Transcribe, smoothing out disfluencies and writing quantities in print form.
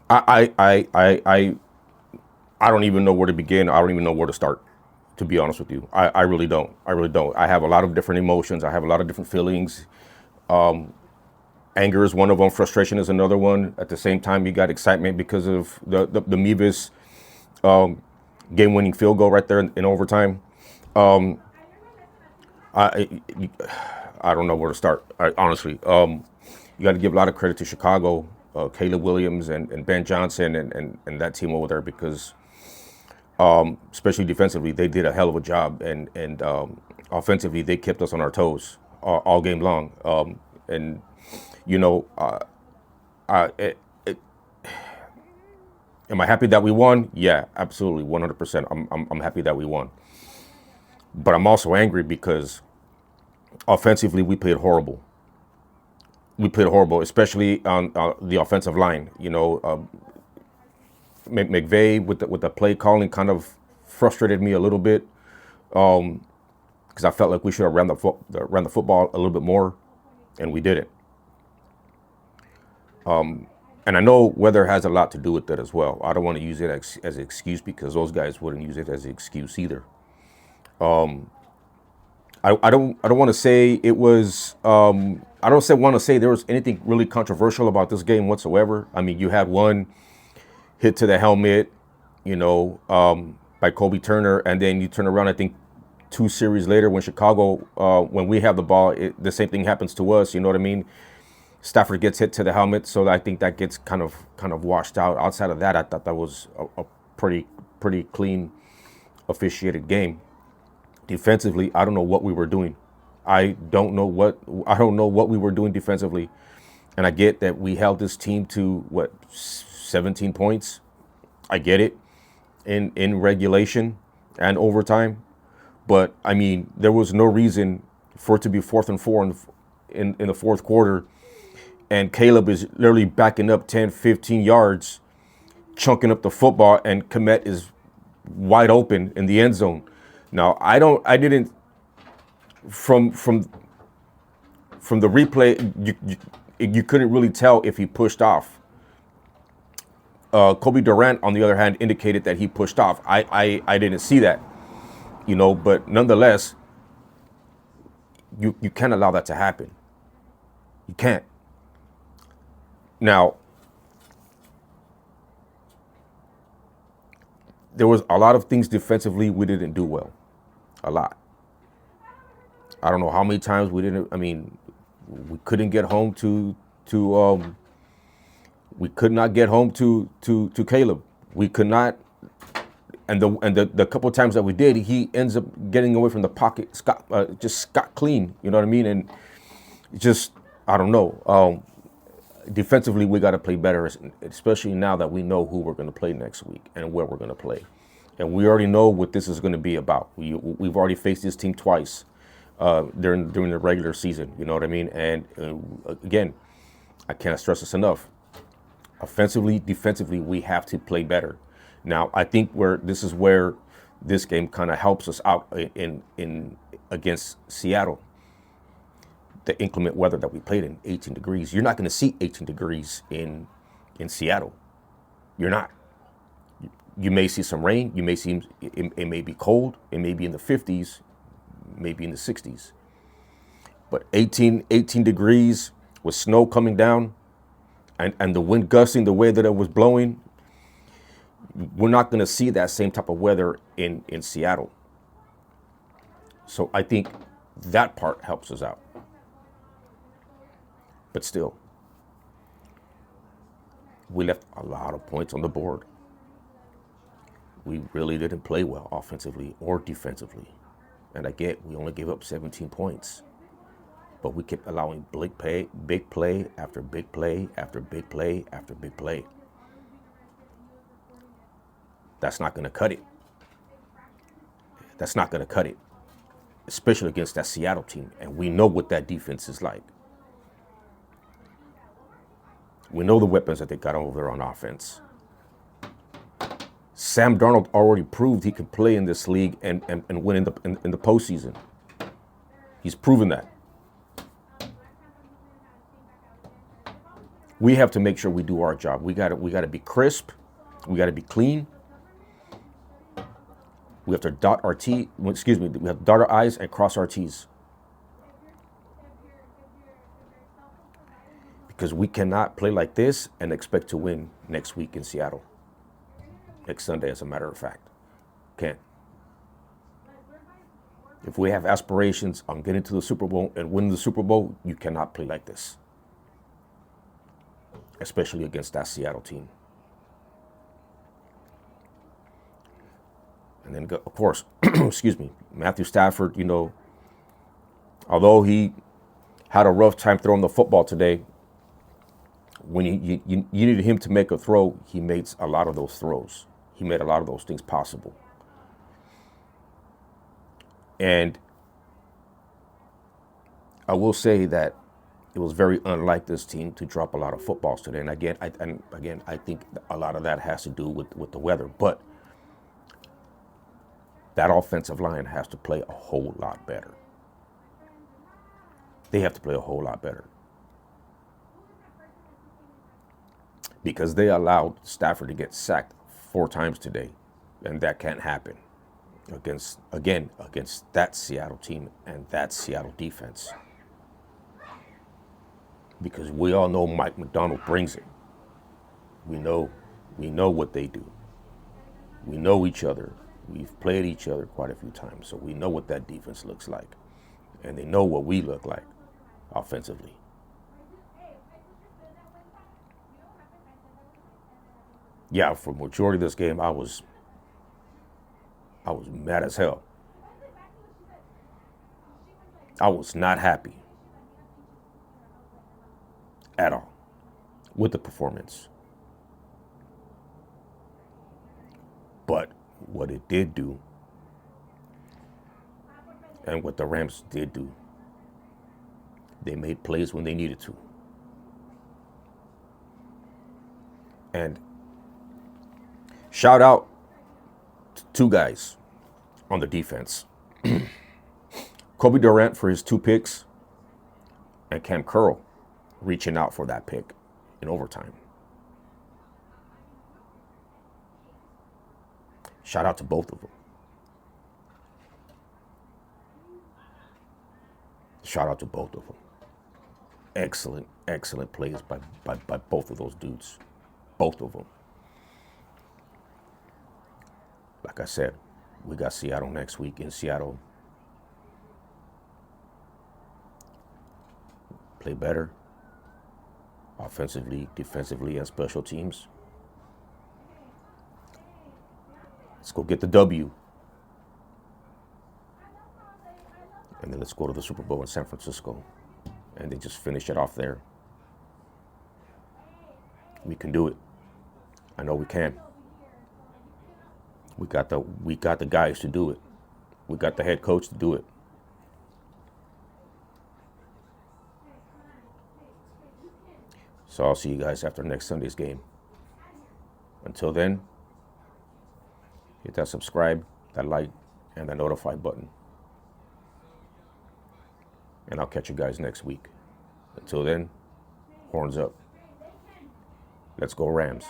I don't even know where to begin. I don't even know where to start, to be honest with you. I really don't. I really don't. I have a lot of different emotions. I have a lot of different feelings. Anger is one of them. Frustration is another one. At the same time, you got excitement because of the Mevis game-winning field goal right there in overtime. I I don't know where to start. Honestly, you got to give a lot of credit to Chicago, Caleb Williams and Ben Johnson and that team over there because especially defensively, they did a hell of a job, and offensively, they kept us on our toes all game long. And you know, am I happy that we won? Yeah, absolutely, 100%. I'm happy that we won, but I'm also angry because offensively we played horrible. We played horrible, especially on the offensive line. McVay with the play calling kind of frustrated me a little bit because I felt like we should have ran the football a little bit more, and we didn't. And I know weather has a lot to do with that as well. I don't want to use it as an excuse because those guys wouldn't use it as an excuse either. I don't want to say it was. I don't want to say there was anything really controversial about this game whatsoever. I mean, you had one hit to the helmet, by Kobe Turner, and then you turn around. I think 2 series later, when Chicago, when we have the ball, the same thing happens to us. You know what I mean? Stafford gets hit to the helmet, so I think that gets kind of washed out. Outside of that, I thought that was a pretty clean officiated game. Defensively, I don't know what we were doing. I don't know what we were doing defensively. And I get that we held this team to 17 points. I get it in regulation and overtime. But I mean, there was no reason for it to be 4th and 4 in the fourth quarter. And Caleb is literally backing up 10, 15 yards, chunking up the football, and Komet is wide open in the end zone. Now, from the replay, you couldn't really tell if he pushed off. Kobe Durant, on the other hand, indicated that he pushed off. I didn't see that, but nonetheless, you can't allow that to happen. You can't. Now, there was a lot of things defensively we didn't do well. A lot. I don't know how many times we didn't. I mean, we couldn't get home we could not get home to Caleb. We could not, and the couple of times that we did, he ends up getting away from the pocket, scot clean. You know what I mean? And just, I don't know. Defensively, we got to play better, especially now that we know who we're going to play next week and where we're going to play. And we already know what this is going to be about. We've already faced this team twice during the regular season. You know what I mean? And again, I can't stress this enough. Offensively, defensively, we have to play better. Now, I think this is where this game kind of helps us out in against Seattle. The inclement weather that we played in, 18 degrees. You're not going to see 18 degrees in Seattle. You're not. You may see some rain. You may see it may be cold. It may be in the 50s, maybe in the 60s. But 18 degrees with snow coming down and the wind gusting the way that it was blowing, we're not going to see that same type of weather in Seattle. So I think that part helps us out. But still, we left a lot of points on the board. We really didn't play well offensively or defensively. And I get we only gave up 17 points. But we kept allowing big play after big play after big play after big play. That's not going to cut it. That's not going to cut it. Especially against that Seattle team. And we know what that defense is like. We know the weapons that they got over there on offense. Sam Darnold already proved he could play in this league and win in the postseason. He's proven that. We have to make sure we do our job. We got to be crisp. We got to be clean. We have to dot our T. Excuse me. We have to dot our I's and cross our T's. Because we cannot play like this and expect to win next week in Seattle. Next Sunday, as a matter of fact. Can't. If we have aspirations on getting to the Super Bowl and winning the Super Bowl, you cannot play like this. Especially against that Seattle team. And then, of course, excuse me, Matthew Stafford, although he had a rough time throwing the football today, when you needed him to make a throw, he made a lot of those throws. He made a lot of those things possible. And I will say that it was very unlike this team to drop a lot of footballs today. And again, I think a lot of that has to do with the weather. But that offensive line has to play a whole lot better. They have to play a whole lot better. Because they allowed Stafford to get sacked 4 times today. And that can't happen against that Seattle team and that Seattle defense. Because we all know Mike McDonald brings it. We know what they do. We know each other. We've played each other quite a few times, so we know what that defense looks like. And they know what we look like offensively. Yeah, for the majority of this game, I was mad as hell. I was not happy at all with the performance. But what it did do, and what the Rams did do, they made plays when they needed to. And shout out to 2 guys on the defense. Kobe Durant for his 2 picks, and Cam Curl reaching out for that pick in overtime. Shout out to both of them. Shout out to both of them. Excellent plays by both of those dudes. Both of them. Like I said, we got Seattle next week in Seattle. Play better. Offensively, defensively, and special teams. Let's go get the W. And then let's go to the Super Bowl in San Francisco. And then just finish it off there. We can do it. I know we can. We got the guys to do it. We got the head coach to do it. So I'll see you guys after next Sunday's game. Until then, hit that subscribe, that like, and that notify button. And I'll catch you guys next week. Until then, horns up. Let's go Rams.